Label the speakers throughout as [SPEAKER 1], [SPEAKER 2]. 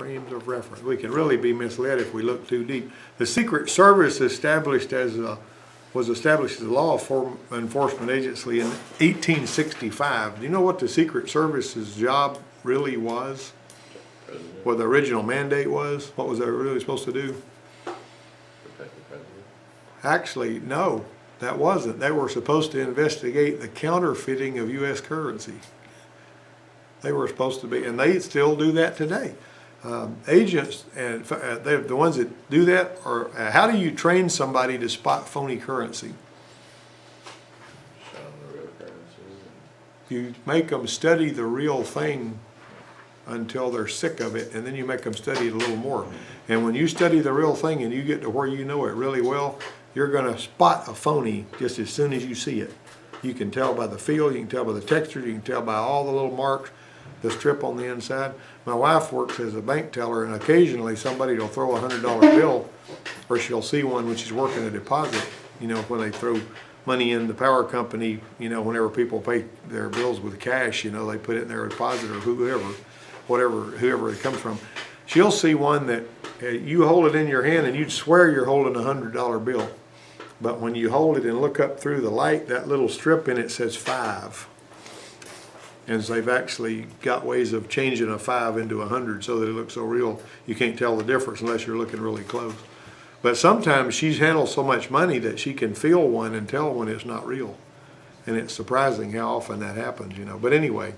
[SPEAKER 1] frames of reference. We can really be misled if we look too deep. The Secret Service was established as a law enforcement agency in 1865. Do you know what the Secret Service's job really was? What the original mandate was? What was they really supposed to do?
[SPEAKER 2] Protect the president.
[SPEAKER 1] Actually, no, that wasn't. They were supposed to investigate the counterfeiting of U.S. currency. They were supposed to be, and they still do that today. Agents, and they're the ones that do that, or how do you train somebody to spot phony currency?
[SPEAKER 2] Show them the real currency.
[SPEAKER 1] You make them study the real thing until they're sick of it, and then you make them study it a little more. And when you study the real thing and you get to where you know it really well, you're going to spot a phony just as soon as you see it. You can tell by the feel, you can tell by the texture, you can tell by all the little marks, the strip on the inside. My wife works as a bank teller, and occasionally somebody will throw a $100 bill, or she'll see one when she's working a deposit, you know, when they throw money in the power company, you know, whenever people pay their bills with cash, you know, they put it in their deposit or whoever it comes from. She'll see one that you hold it in your hand and you'd swear you're holding a $100 bill. But when you hold it and look up through the light, that little strip in it says 5. And so they've actually got ways of changing a 5 into a 100 so that it looks so real you can't tell the difference unless you're looking really close. But sometimes she's handled so much money that she can feel one and tell when it's not real. And it's surprising how often that happens, you know. But anyway,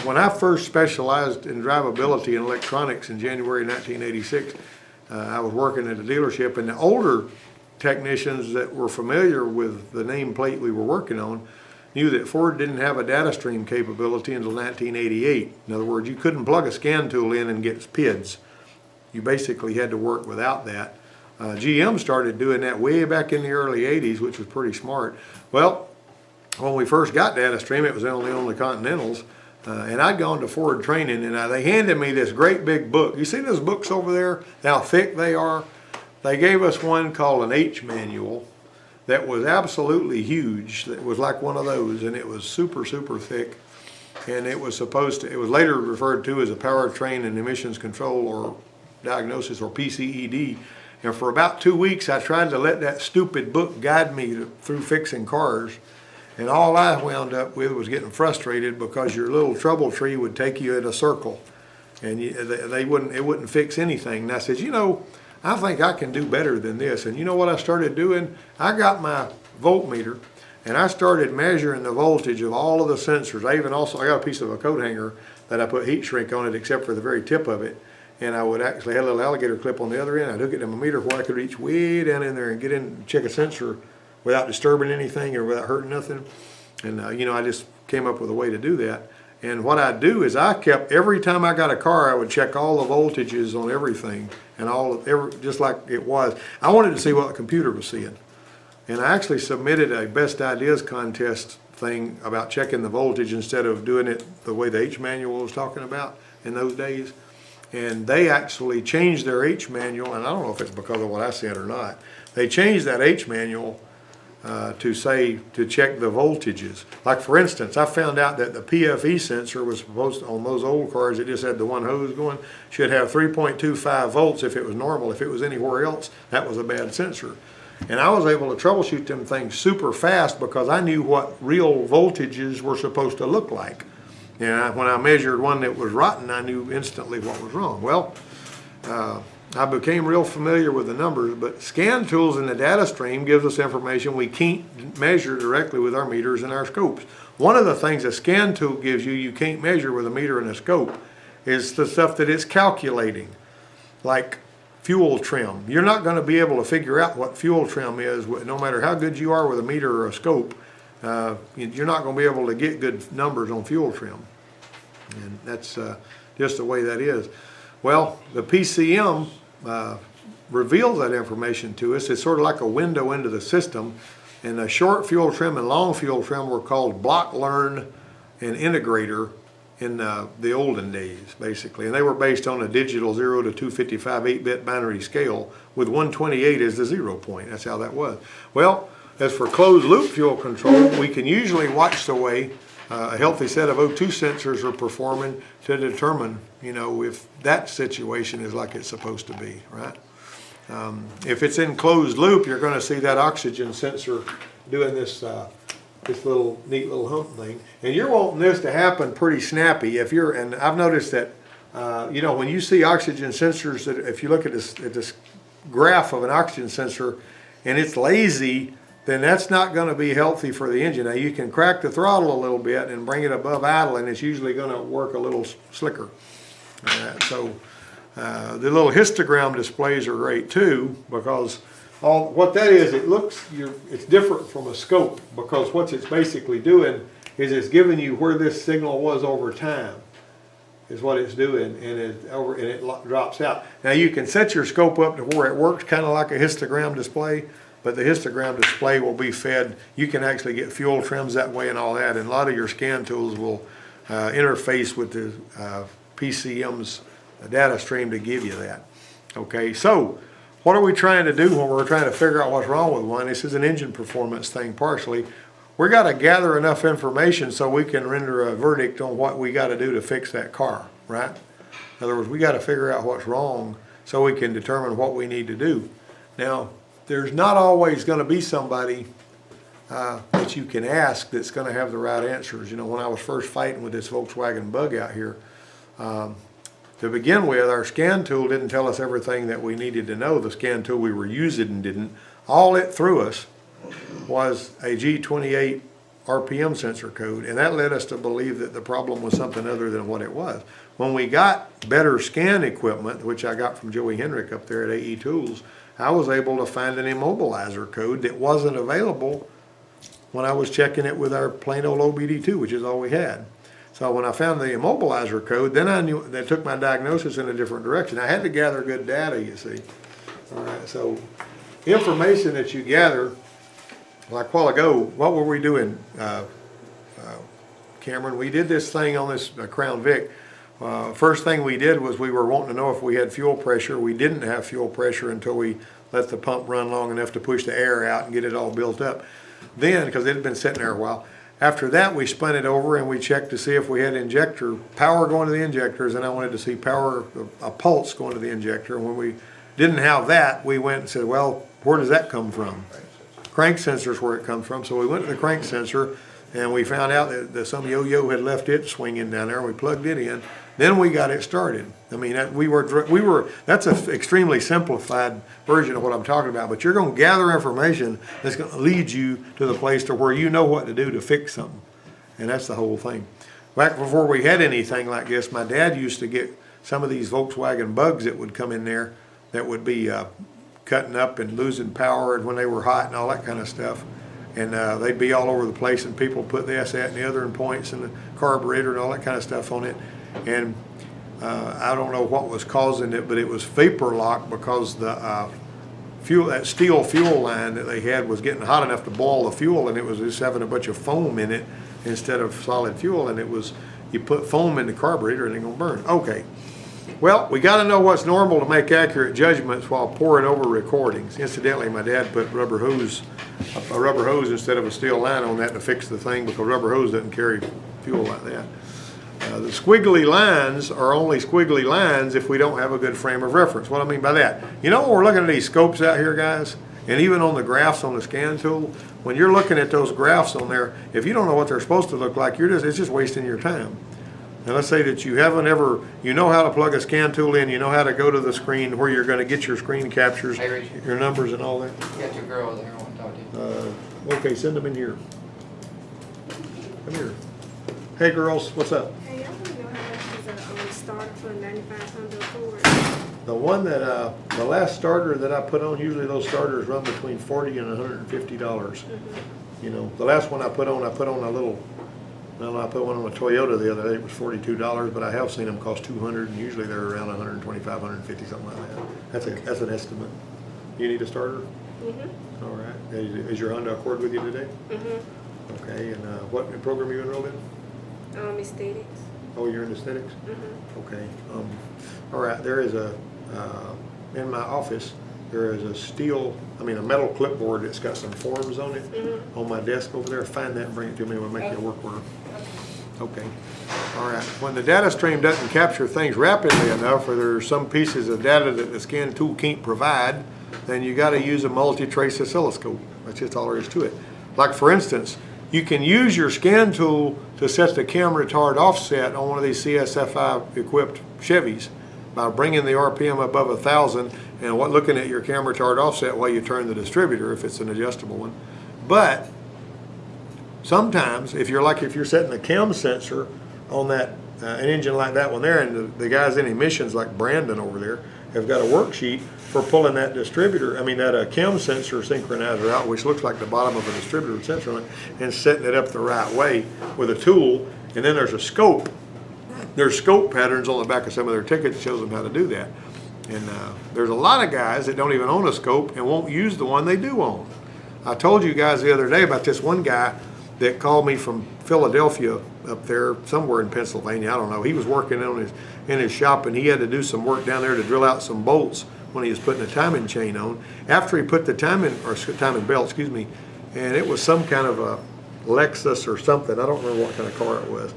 [SPEAKER 1] when I first specialized in drivability and electronics in January 1986, I was working at a dealership, and the older technicians that were familiar with the nameplate we were working on knew that Ford didn't have a data stream capability until 1988. In other words, you couldn't plug a scan tool in and get PIDs. You basically had to work without that. GM started doing that way back in the early 80s, which was pretty smart. Well, when we first got data stream, it was only on the Continentals. And I'd gone to Ford training, and they handed me this great big book. You see those books over there, how thick they are? They gave us one called an H manual that was absolutely huge. It was like one of those, and it was super, super thick. And it was it was later referred to as a powertrain and emissions control or diagnosis, or PCED. And for about 2 weeks, I tried to let that stupid book guide me through fixing cars. And all I wound up with was getting frustrated because your little trouble tree would take you in a circle, and it wouldn't fix anything. And I said, you know, I think I can do better than this. And you know what I started doing? I got my voltmeter, and I started measuring the voltage of all of the sensors. I got a piece of a coat hanger that I put heat shrink on it, except for the very tip of it. And I would actually have a little alligator clip on the other end. I'd hook it to my meter where I could reach way down in there and get in and check a sensor without disturbing anything or without hurting nothing. And you know, I just came up with a way to do that. And what I'd do is every time I got a car, I would check all the voltages on everything and just like it was. I wanted to see what the computer was seeing. And I actually submitted a best ideas contest thing about checking the voltage instead of doing it the way the H manual was talking about in those days. And they actually changed their H manual, and I don't know if it's because of what I said or not. They changed that H manual to check the voltages. Like for instance, I found out that the PFE sensor was supposed to, on those old cars that just had the one hose going, should have 3.25 volts if it was normal. If it was anywhere else, that was a bad sensor. And I was able to troubleshoot them things super fast because I knew what real voltages were supposed to look like. And when I measured one that was rotten, I knew instantly what was wrong. Well, I became real familiar with the numbers, but scan tools in the data stream gives us information we can't measure directly with our meters and our scopes. One of the things a scan tool gives you can't measure with a meter and a scope is the stuff that it's calculating, like fuel trim. You're not going to be able to figure out what fuel trim is, no matter how good you are with a meter or a scope. You're not going to be able to get good numbers on fuel trim. And that's just the way that is. Well, the PCM reveals that information to us. It's sort of like a window into the system. And the short fuel trim and long fuel trim were called block learn and integrator in the olden days, basically. And they were based on a digital 0 to 255 8-bit binary scale with 128 as the 0 point. That's how that was. Well, as for closed loop fuel control, we can usually watch the way a healthy set of O2 sensors are performing to determine, you know, if that situation is like it's supposed to be, right? If it's in closed loop, you're going to see that oxygen sensor doing this this little neat little hump thing, and you're wanting this to happen pretty snappy. If you're, and I've noticed that, you know, when you see oxygen sensors, that if you look at this graph of an oxygen sensor, and it's lazy, then that's not going to be healthy for the engine. Now you can crack the throttle a little bit and bring it above idle, and it's usually going to work a little slicker. So the little histogram displays are great too, because what that is, it's different from a scope, because what it's basically doing is it's giving you where this signal was over time, is what it's doing, and it drops out. Now you can set your scope up to where it works kind of like a histogram display, but the histogram display will be fed. You can actually get fuel trims that way and all that, and a lot of your scan tools will interface with the PCM's data stream to give you that. Okay, so what are we trying to do when we're trying to figure out what's wrong with one? This is an engine performance thing partially. We got to gather enough information so we can render a verdict on what we got to do to fix that car, right? In other words, we got to figure out what's wrong so we can determine what we need to do. Now, there's not always going to be somebody that you can ask that's going to have the right answers. You know, when I was first fighting with this Volkswagen Bug out here, to begin with, our scan tool didn't tell us everything that we needed to know. The scan tool we were using didn't. All it threw us was a G28 RPM sensor code, and that led us to believe that the problem was something other than what it was. When we got better scan equipment, which I got from Joey Henrik up there at AE Tools, I was able to find an immobilizer code that wasn't available when I was checking it with our plain old OBD2, which is all we had. So when I found the immobilizer code, then I knew that took my diagnosis in a different direction. I had to gather good data, you see. All right, so information that you gather, like a while ago, what were we doing, Cameron? We did this thing on this Crown Vic. First thing we did was we were wanting to know if we had fuel pressure. We didn't have fuel pressure until we let the pump run long enough to push the air out and get it all built up. Then, because it had been sitting there a while, after that we spun it over and we checked to see if we had injector power going to the injectors, and I wanted to see power, a pulse going to the injector. And when we didn't have that, we went and said, well, where does that come from? Crank sensor's where it comes from. So we went to the crank sensor and we found out that some yo-yo had left it swinging down there, and we plugged it in. Then we got it started. I mean, that's an extremely simplified version of what I'm talking about, but you're going to gather information that's going to lead you to the place to where you know what to do to fix something. And that's the whole thing. Back before we had anything like this, my dad used to get some of these Volkswagen Bugs that would come in there that would be cutting up and losing power when they were hot and all that kind of stuff. And they'd be all over the place, and people put this, that, and the other in points and the carburetor and all that kind of stuff on it. And I don't know what was causing it, but it was vapor lock, because the fuel, that steel fuel line that they had, was getting hot enough to boil the fuel, and it was just having a bunch of foam in it instead of solid fuel. And it was, you put foam in the carburetor and it's gonna burn. Okay. Well, we got to know what's normal to make accurate judgments while pouring over recordings. Incidentally, my dad put a rubber hose instead of a steel line on that to fix the thing, because rubber hose doesn't carry fuel like that. The squiggly lines are only squiggly lines if we don't have a good frame of reference. What I mean by that, you know, when we're looking at these scopes out here, guys, and even on the graphs on the scan tool, when you're looking at those graphs on there, if you don't know what they're supposed to look like, it's just wasting your time. Now let's say that you haven't ever, you know how to plug a scan tool in, you know how to go to the screen where you're going to get your screen captures,
[SPEAKER 3] Hey,
[SPEAKER 2] your numbers and all that.
[SPEAKER 3] You got your girl over there I want to talk to you.
[SPEAKER 1] Okay, send them in here. Come here. Hey girls, what's up?
[SPEAKER 4] Hey, I want to know how much is a starter for a 9500 Ford.
[SPEAKER 1] The one that, the last starter that I put on, usually those starters run between $40 and $150. You know, the last one I put on a little, well, I put one on a Toyota the other day. It was $42, but I have seen them cost $200, and usually they're around $125, $150, something like that. That's an estimate. You need a starter? All right. Is your Honda Accord with you today? Okay, and what program are you enrolled in?
[SPEAKER 4] Aesthetics.
[SPEAKER 1] Oh, you're in aesthetics? Okay. All right, there is a, in my office, there is a metal clipboard that's got some forms on it on my desk over there. Find that and bring it to me. We'll make you a work order. Okay, all right. When the data stream doesn't capture things rapidly enough, or there's some pieces of data that the scan tool can't provide, then you gotta use a multi-trace oscilloscope. That's just all there is to it. Like for instance, you can use your scan tool to set the cam retard offset on one of these CSFI equipped Chevys by bringing the RPM above 1,000 and looking at your cam retard offset while you turn the distributor if it's an adjustable one. But sometimes if you're setting a cam sensor on that an engine like that one there, and the guys in emissions like Brandon over there have got a worksheet for pulling that distributor, that cam sensor synchronizer out, which looks like the bottom of a distributor sensor on it, and setting it up the right way with a tool. And then there's a scope. There's scope patterns on the back of some of their tickets that shows them how to do that. And there's a lot of guys that don't even own a scope and won't use the one they do own. I told you guys the other day about this one guy that called me from Philadelphia up there, somewhere in Pennsylvania, I don't know. He was working in his shop, and he had to do some work down there to drill out some bolts when he was putting the timing chain on. After he put the timing belt, excuse me, and it was some kind of a Lexus or something. I don't remember what kind of car it was.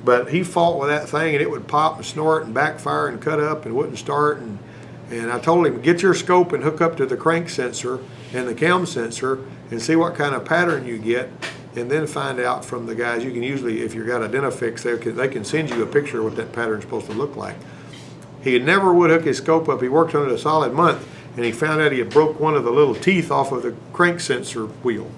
[SPEAKER 1] But he fought with that thing, and it would pop and snort and backfire and cut up and wouldn't start. And I told him, get your scope and hook up to the crank sensor and the cam sensor and see what kind of pattern you get, and then find out from the guys. You can usually, if you've got Identifix, they can send you a picture of what that pattern's supposed to look like. He never would hook his scope up. He worked on it a solid month, and he found out he had broke one of the little teeth off of the crank sensor wheel.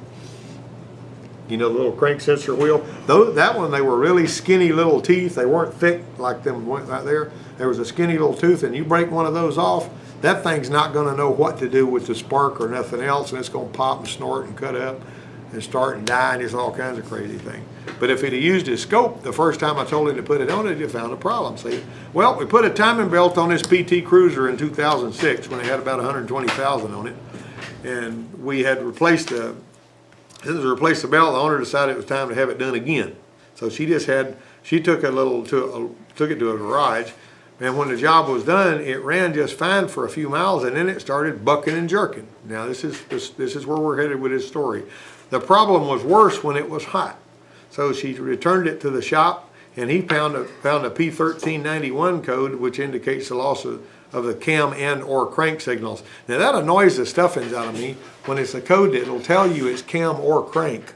[SPEAKER 1] You know, the little crank sensor wheel? That one, they were really skinny little teeth. They weren't thick like them right there. There was a skinny little tooth, and you break one of those off, that thing's not going to know what to do with the spark or nothing else, and it's going to pop and snort and cut up and start and die, and it's all kinds of crazy things. But if he'd have used his scope the first time I told him to put it on, he'd have found a problem, see? Well, we put a timing belt on this PT Cruiser in 2006 when it had about 120,000 on it, and we had replaced the belt. The owner decided it was time to have it done again. So she took it to a garage, and when the job was done, it ran just fine for a few miles, and then it started bucking and jerking. Now this is where we're headed with this story. The problem was worse when it was hot. So she returned it to the shop, and he found a P1391 code, which indicates the loss of the cam and or crank signals. Now that annoys the stuffings out of me when it's a code that'll tell you it's cam or crank.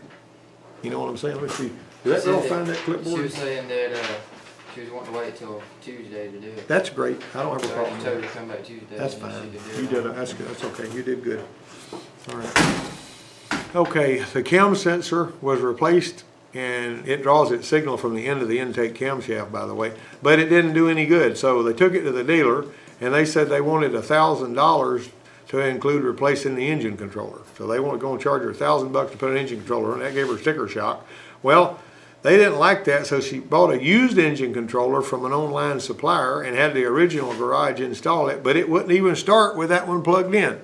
[SPEAKER 1] You know what I'm saying? Let me see. Did that girl find that clipboard?
[SPEAKER 3] She was saying that she was wanting to wait till Tuesday to do it.
[SPEAKER 1] That's great. I don't have a
[SPEAKER 3] So I
[SPEAKER 1] problem
[SPEAKER 3] just
[SPEAKER 1] with
[SPEAKER 3] told her
[SPEAKER 1] that.
[SPEAKER 3] to come back Tuesday.
[SPEAKER 1] That's
[SPEAKER 3] and
[SPEAKER 1] fine.
[SPEAKER 3] she could do
[SPEAKER 1] You
[SPEAKER 3] it
[SPEAKER 1] did
[SPEAKER 3] on
[SPEAKER 1] it. That's good. That's okay. You did good. All right. Okay, the cam sensor was replaced, and it draws its signal from the end of the intake camshaft, by the way, but it didn't do any good. So they took it to the dealer, and they said they wanted $1,000 to include replacing the engine controller. So they were going to charge her $1,000 to put an engine controller on. That gave her sticker shock. Well, they didn't like that, so she bought a used engine controller from an online supplier and had the original garage install it, but it wouldn't even start with that one plugged in.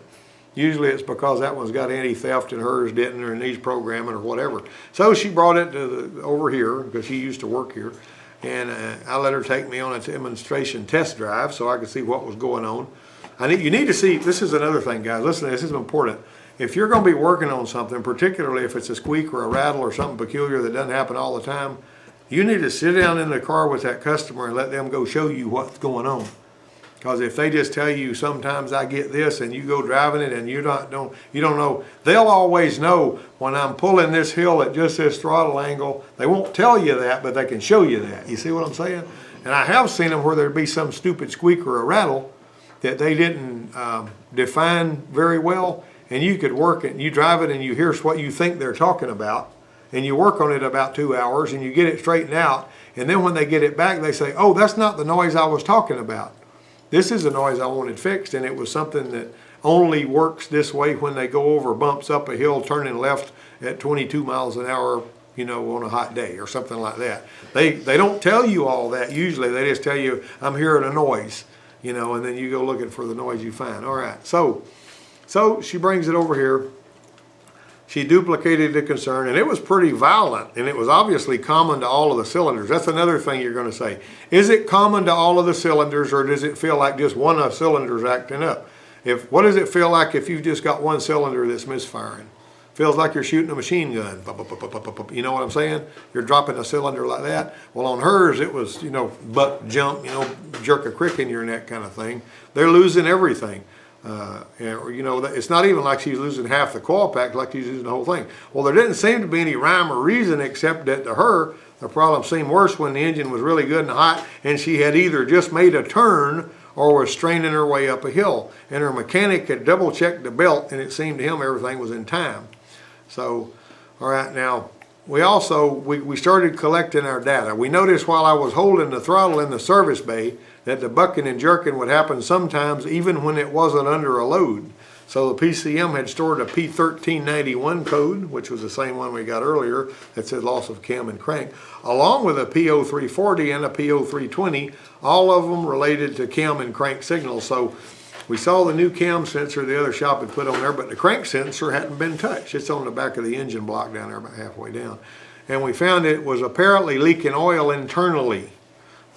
[SPEAKER 1] Usually it's because that one's got anti-theft and hers didn't, or needs programming or whatever. So she brought it to over here because she used to work here, and I let her take me on a demonstration test drive so I could see what was going on. You need to see, this is another thing, guys. Listen, this is important. If you're going to be working on something, particularly if it's a squeak or a rattle or something peculiar that doesn't happen all the time, you need to sit down in the car with that customer and let them go show you what's going on. Because if they just tell you, sometimes I get this, and you go driving it and you don't know, they'll always know when I'm pulling this hill at just this throttle angle. They won't tell you that, but they can show you that. You see what I'm saying? And I have seen them where there'd be some stupid squeak or a rattle that they didn't define very well, and you could work it, and you drive it, and you hear what you think they're talking about, and you work on it about 2 hours, and you get it straightened out, and then when they get it back, they say, oh, that's not the noise I was talking about. This is the noise I wanted fixed, and it was something that only works this way when they go over bumps up a hill turning left at 22 miles an hour, on a hot day or something like that. They don't tell you all that usually. They just tell you, I'm hearing a noise, and then you go looking for the noise you find. All right, so she brings it over here. She duplicated the concern, and it was pretty violent, and it was obviously common to all of the cylinders. That's another thing you're going to say. Is it common to all of the cylinders, or does it feel like just one of the cylinders acting up? What does it feel like if you've just got one cylinder that's misfiring? feels like you're shooting a machine gun. You know what I'm saying? You're dropping a cylinder like that. Well, on hers, it was, you know, buck, jump, you know, jerk a crick in your neck kind of thing. They're losing everything. You know, it's not even like she's losing half the coil pack, like she's losing the whole thing. Well, there didn't seem to be any rhyme or reason except that to her, the problem seemed worse when the engine was really good and hot and she had either just made a turn or was straining her way up a hill. And her mechanic had double checked the belt and it seemed to him everything was in time. So, all right, now, we started collecting our data. We noticed while I was holding the throttle in the service bay that the bucking and jerking would happen sometimes even when it wasn't under a load. So the PCM had stored a P1391 code, which was the same one we got earlier that said loss of cam and crank, along with a P0340 and a P0320, all of them related to cam and crank signals. So we saw the new cam sensor the other shop had put on there, but the crank sensor hadn't been touched. It's on the back of the engine block down there about halfway down. And we found it was apparently leaking oil internally.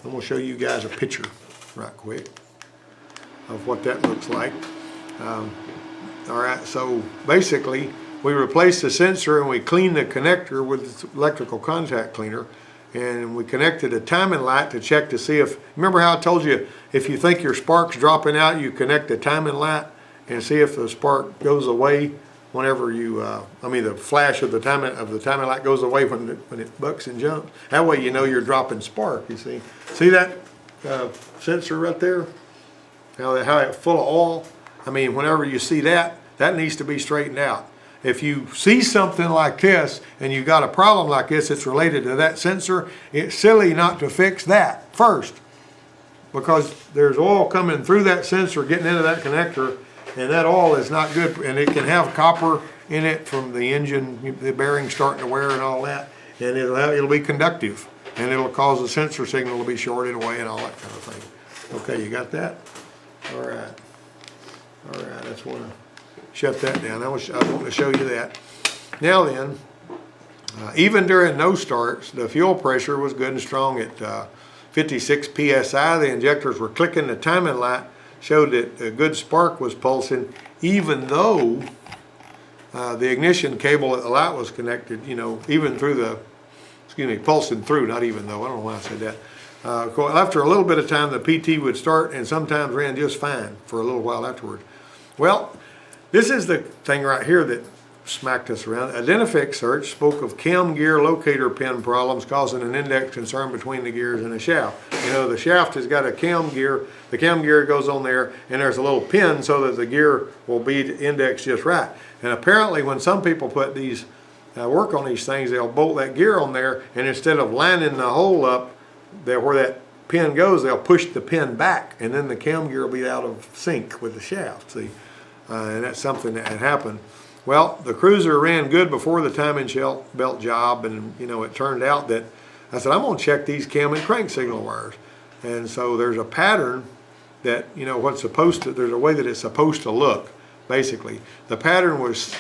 [SPEAKER 1] I'm going to show you guys a picture right quick of what that looks like. All right, so basically we replaced the sensor and we cleaned the connector with electrical contact cleaner, and we connected a timing light to check to see if, remember how I told you if you think your spark's dropping out, you connect the timing light and see if the spark goes away whenever you, the flash of the timing light goes away when it bucks and jumps. That way you know you're dropping spark, you see. See that sensor right there? How it's full of oil? I mean, whenever you see that, that needs to be straightened out. If you see something like this and you got a problem like this that's related to that sensor, it's silly not to fix that first, because there's oil coming through that sensor getting into that connector, and that oil is not good, and it can have copper in it from the engine, the bearing starting to wear and all that, and it'll be conductive, and it'll cause the sensor signal to be shorted away and all that kind of thing. Okay, you got that? All right. All right, I just want to shut that down. I want to show you that. Now then, even during no starts, the fuel pressure was good and strong at 56 PSI. The injectors were clicking. The timing light showed that a good spark was pulsing, even though the ignition cable at the light was connected, you know, even through the, pulsing through, not even though. I don't know why I said that. After a little bit of time, the PT would start and sometimes ran just fine for a little while afterward. Well, this is the thing right here that smacked us around. Identifix search spoke of cam gear locator pin problems causing an index concern between the gears and the shaft. You know, the shaft has got a cam gear, the cam gear goes on there, and there's a little pin so that the gear will be indexed just right. And apparently when some people put these, work on these things, they'll bolt that gear on there, and instead of lining the hole up where that pin goes, they'll push the pin back, and then the cam gear will be out of sync with the shaft, see? And that's something that had happened. Well, the cruiser ran good before the timing belt job, and you know, it turned out that I said, I'm gonna check these cam and crank signal wires. And so there's a pattern that, you know, there's a way that it's supposed to look, basically. The pattern was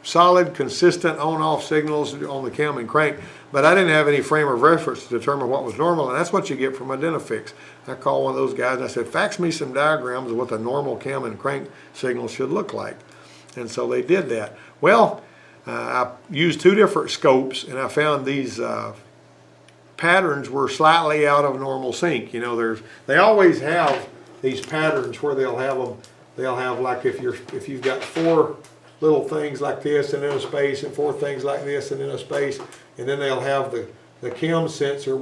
[SPEAKER 1] solid, consistent on-off signals on the cam and crank, but I didn't have any frame of reference to determine what was normal, and that's what you get from Identifix. I called one of those guys and I said, fax me some diagrams of what the normal cam and crank signal should look like. And so they did that. Well, I used two different scopes, and I found these patterns were slightly out of normal sync. You know, they always have these patterns where they'll have like if you've got four little things like this and in a space, and four things like this and in a space, and then they'll have the cam sensor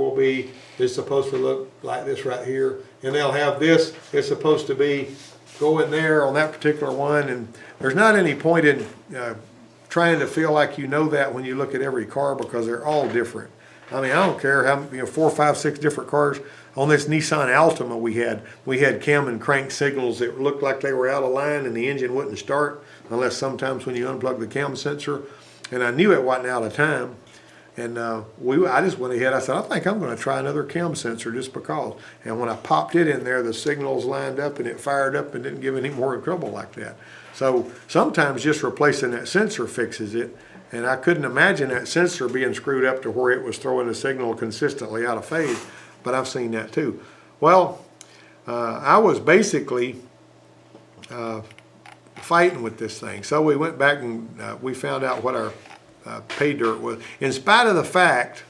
[SPEAKER 1] is supposed to look like this right here, and they'll have this, it's supposed to be go in there on that particular one, and there's not any point in trying to feel like you know that when you look at every car, because they're all different. I mean, I don't care how, 4, 5, 6 different cars. On this Nissan Altima we had cam and crank signals that looked like they were out of line, and the engine wouldn't start unless sometimes when you unplug the cam sensor, and I knew it wasn't out of time. And I just went ahead, I said, I think I'm going to try another cam sensor just because. And when I popped it in there, the signals lined up and it fired up and didn't give any more trouble like that. So sometimes just replacing that sensor fixes it. And I couldn't imagine that sensor being screwed up to where it was throwing the signal consistently out of phase, but I've seen that too. Well, I was basically fighting with this thing. So we went back and we found out what our pay dirt was. In spite of the fact,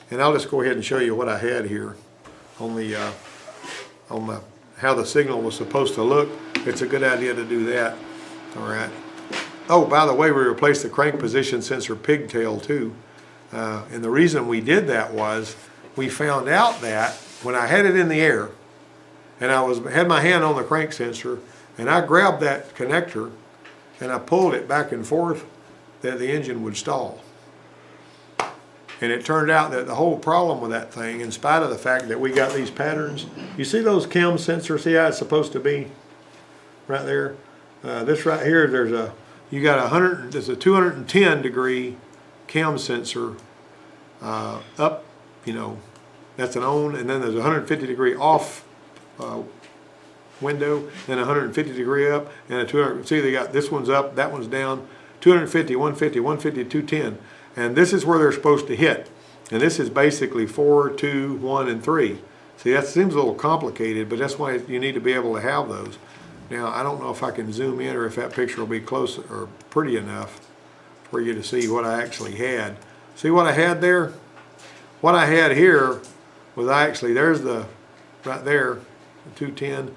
[SPEAKER 1] and I'll just go ahead and show you what I had here on the how the signal was supposed to look. It's a good idea to do that. All right. Oh, by the way, we replaced the crank position sensor pigtail too. And the reason we did that was we found out that when I had it in the air and I had my hand on the crank sensor and I grabbed that connector and I pulled it back and forth, that the engine would stall. And it turned out that the whole problem with that thing, in spite of the fact that we got these patterns, you see those cam sensors, see how it's supposed to be right there? This right here, there's a 210 degree cam sensor up, you know, that's an on, and then there's a 150 degree off window, then 150 degree up, and a 200, see they got, this one's up, that one's down, 250, 150, 150, 210. And this is where they're supposed to hit. And this is basically 4, 2, 1, and 3. See, that seems a little complicated, but that's why you need to be able to have those. Now, I don't know if I can zoom in or if that picture will be close or pretty enough for you to see what I actually had. See what I had there? What I had here was there's the, right there, the 210,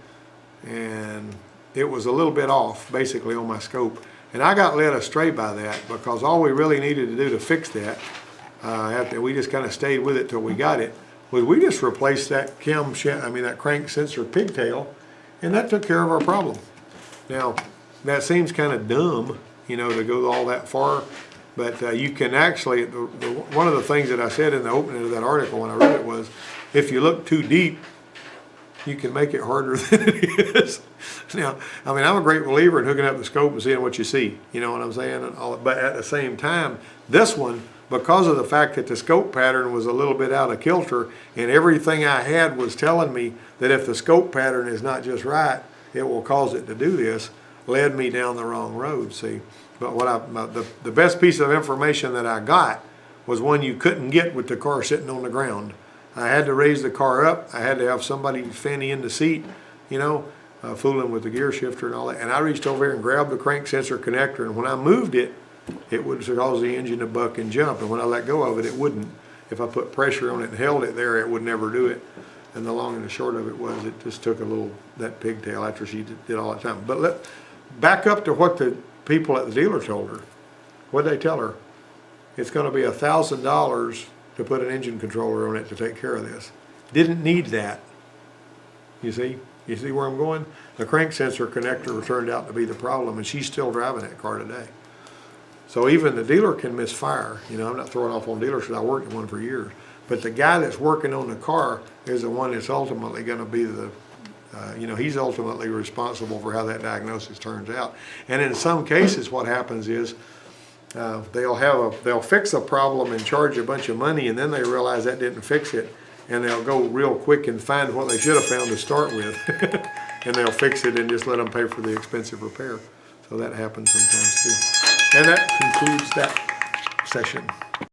[SPEAKER 1] and it was a little bit off, basically, on my scope. And I got led astray by that because all we really needed to do to fix that, after we just kind of stayed with it till we got it, was we just replaced that that crank sensor pigtail, and that took care of our problem. Now, that seems kind of dumb, you know, to go all that far, but you can actually, one of the things that I said in the opening of that article when I read it was, if you look too deep, you can make it harder than it is. Now, I mean, I'm a great believer in hooking up the scope and seeing what you see, you know what I'm saying? And all, but at the same time, this one, because of the fact that the scope pattern was a little bit out of kilter and everything I had was telling me that if the scope pattern is not just right, it will cause it to do this, led me down the wrong road, see? But the best piece of information that I got was one you couldn't get with the car sitting on the ground. I had to raise the car up. I had to have somebody fanny in the seat, you know, fooling with the gear shifter and all that. And I reached over here and grabbed the crank sensor connector, and when I moved it, it would cause the engine to buck and jump. And when I let go of it, it wouldn't. If I put pressure on it and held it there, it would never do it. And the long and the short of it was, it just took that pigtail after she did all the time. But back up to what the people at the dealer told her. What'd they tell her? It's going to be $1,000 to put an engine controller on it to take care of this. Didn't need that. You see? You see where I'm going? The crank sensor connector turned out to be the problem, and she's still driving that car today. So even the dealer can misfire. You know, I'm not throwing off on dealers because I worked at one for years. But the guy that's working on the car is the one that's ultimately going to be the, you know, he's ultimately responsible for how that diagnosis turns out. And in some cases, what happens is, they'll fix a problem and charge a bunch of money, and then they realize that didn't fix it, and they'll go real quick and find what they should have found to start with, and they'll fix it and just let them pay for the expensive repair. So that happens sometimes too. And that concludes that session.